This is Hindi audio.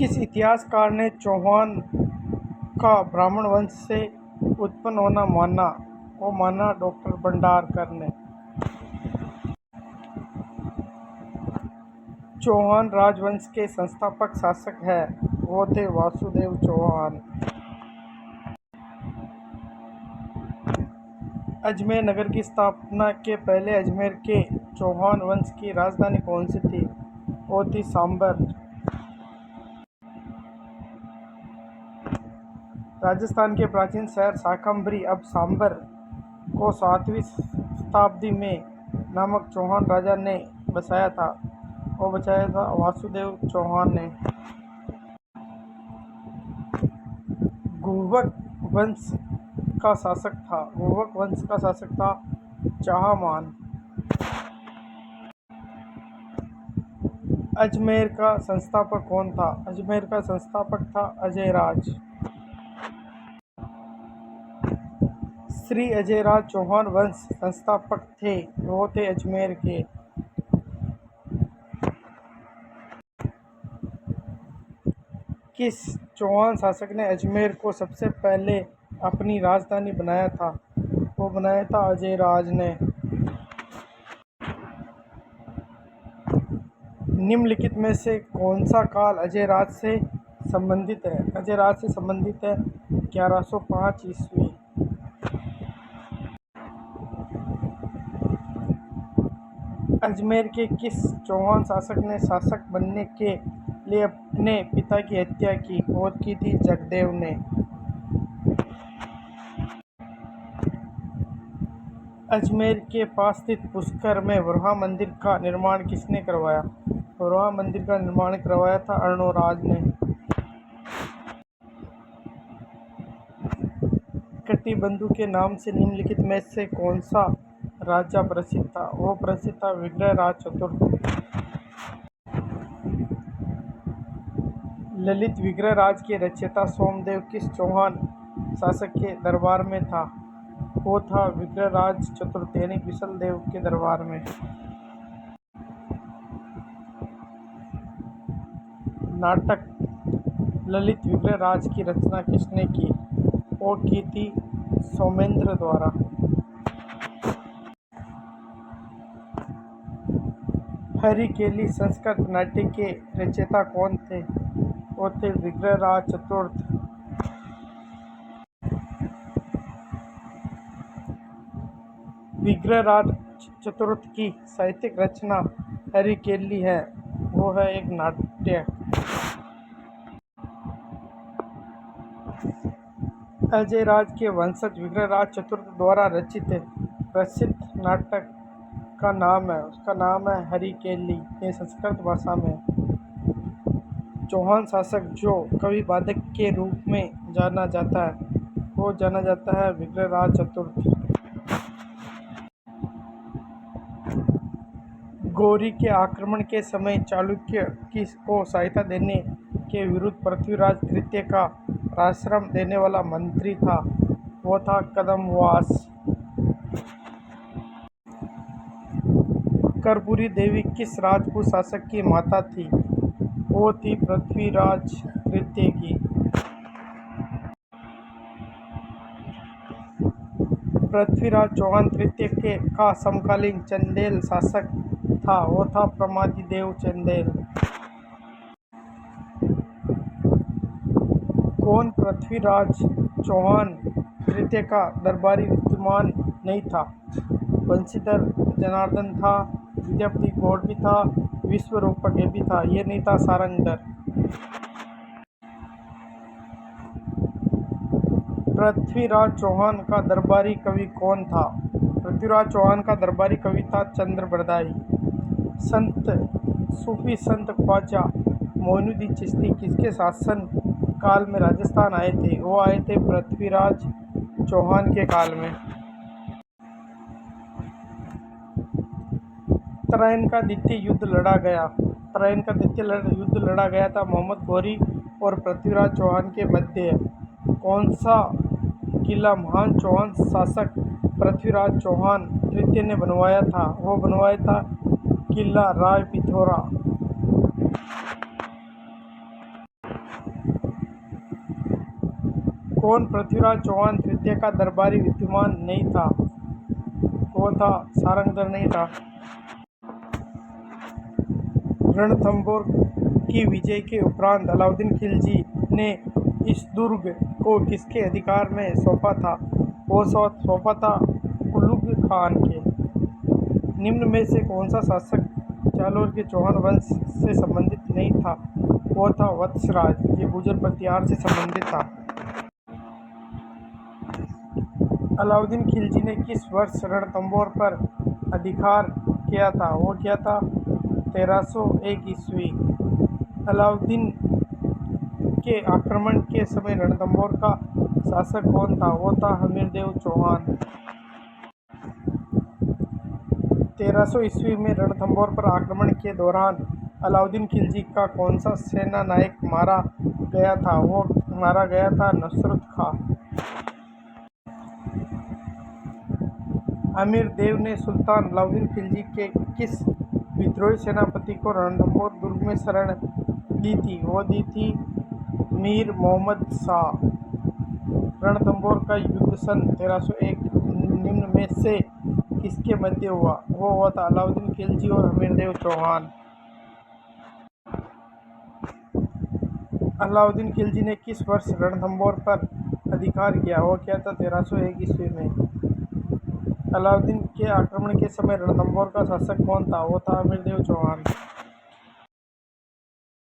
किस इतिहासकार ने चौहान का ब्राह्मण वंश से उत्पन्न होना माना डॉक्टर भंडारकर ने। चौहान राजवंश के संस्थापक शासक हैं, वो थे वासुदेव चौहान। अजमेर नगर की स्थापना के पहले अजमेर के चौहान वंश की राजधानी कौन सी थी? वो थी सांबर। राजस्थान के प्राचीन शहर शाकंभरी अब सांबर को 7वीं शताब्दी में नामक चौहान राजा ने बसाया था। वो बसाया था वासुदेव चौहान ने। गुहवक वंश का शासक था चाहमान। अजमेर का संस्थापक कौन था? अजमेर का संस्थापक था अजयराज। श्री अजयराज चौहान वंश संस्थापक थे, वो थे अजमेर के। किस चौहान शासक ने अजमेर को सबसे पहले अपनी राजधानी बनाया था? वो बनाया था अजयराज ने। निम्नलिखित में से कौन सा काल अजयराज से संबंधित है? अजयराज से संबंधित है 1105 ईस्वी। अजमेर के किस चौहान शासक ने शासक बनने के लिए अपने पिता की हत्या की? वो की थी जगदेव ने। अजमेर के पास स्थित पुष्कर में वराह मंदिर का निर्माण किसने करवाया? वराह मंदिर का निर्माण करवाया था अर्णोराज ने। कटिबंधु के नाम से निम्नलिखित में से कौन सा राजा प्रसिद्ध था? वो प्रसिद्ध था विग्रहराज चतुर्थ। ललित विग्रहराज के रचयिता सोमदेव किस चौहान शासक के दरबार में था? वो था विग्रहराज चतुर्थ यानी विसल देव के दरबार में। नाटक ललित विग्रहराज की रचना किसने की? वो की थी सोमेंद्र द्वारा। हरिकेली संस्कृत नाट्य के रचयिता कौन थे? वो थे विग्रहराज चतुर्थ। विग्रहराज चतुर्थ की साहित्यिक रचना हरिकेली है, वो है एक नाट्य। अजयराज के वंशज विग्रहराज चतुर्थ द्वारा रचित प्रसिद्ध नाटक उसका नाम है हरिकेली। ये संस्कृत भाषा में। चौहान शासक जो कवि वादक के रूप में जाना जाता है, वो जाना जाता है विग्रहराज चतुर्थ। गौरी के आक्रमण के समय चालुक्य को सहायता देने के विरुद्ध पृथ्वीराज तृतीय का आश्रम देने वाला मंत्री था, वो था कदम्बवास। कर्पूरी देवी किस राजपूत शासक की माता थी? वो थी पृथ्वीराज तृतीय की। पृथ्वीराज चौहान तृतीय का समकालीन चंदेल शासक था, वो था प्रमादिदेव चंदेल। कौन पृथ्वीराज चौहान तृतीय का दरबारी विद्यमान नहीं था? बंशीधर जनार्दन था, विद्यापति गौड़ भी था, विश्वरूपक भी था, ये नहीं था सारंगधर। पृथ्वीराज चौहान का दरबारी कवि कौन था? पृथ्वीराज चौहान का दरबारी कवि था चंद्रबरदाई। सूफी संत ख्वाजा मोइनुद्दीन चिश्ती किसके शासन काल में राजस्थान आए थे? वो आए थे पृथ्वीराज चौहान के काल में। तराइन का द्वितीय युद्ध लड़ा गया था मोहम्मद गौरी और पृथ्वीराज चौहान के मध्य। कौन सा किला महान चौहान शासक पृथ्वीराज चौहान तृतीय ने बनवाया था? वो बनवाया था किला राय पिथौरा। कौन पृथ्वीराज चौहान तृतीय का दरबारी विद्यमान नहीं था? वो था सारंगधर नहीं था। रणथंभौर की विजय के उपरांत अलाउद्दीन खिलजी ने इस दुर्ग को किसके अधिकार में सौंपा था? वो सौंपा था उलुग खान के। निम्न में से कौन सा शासक जालोर के चौहान वंश से संबंधित नहीं था? वो था वत्सराज, ये गुर्जर प्रतिहार से संबंधित था। अलाउद्दीन खिलजी ने किस वर्ष रणथंभौर पर अधिकार किया था? वो किया था 1301 ईस्वी। अलाउद्दीन के आक्रमण के समय रणथंभौर का शासक कौन था? वो था हमीरदेव चौहान। 1300 ईस्वी में रणथंभौर पर आक्रमण के दौरान अलाउद्दीन खिलजी का कौन सा सेना नायक मारा गया था? वो मारा गया था नुसरत खां। अमीरदेव ने सुल्तान अलाउद्दीन खिलजी के किस विद्रोही सेनापति को रणथंभौर दुर्ग में शरण दी थी? वो दी थी मीर मोहम्मद शाह। रणथंभौर का युद्ध सन 1301 निम्न में से किसके मध्य हुआ? वो हुआ था अलाउद्दीन खिलजी और हमीरदेव चौहान। अलाउद्दीन खिलजी ने किस वर्ष रणथंभौर पर अधिकार किया? वो किया था 1301 ईस्वी में। अलाउद्दीन के आक्रमण के समय रणथंभौर का शासक कौन था? वो था हमीरदेव चौहान।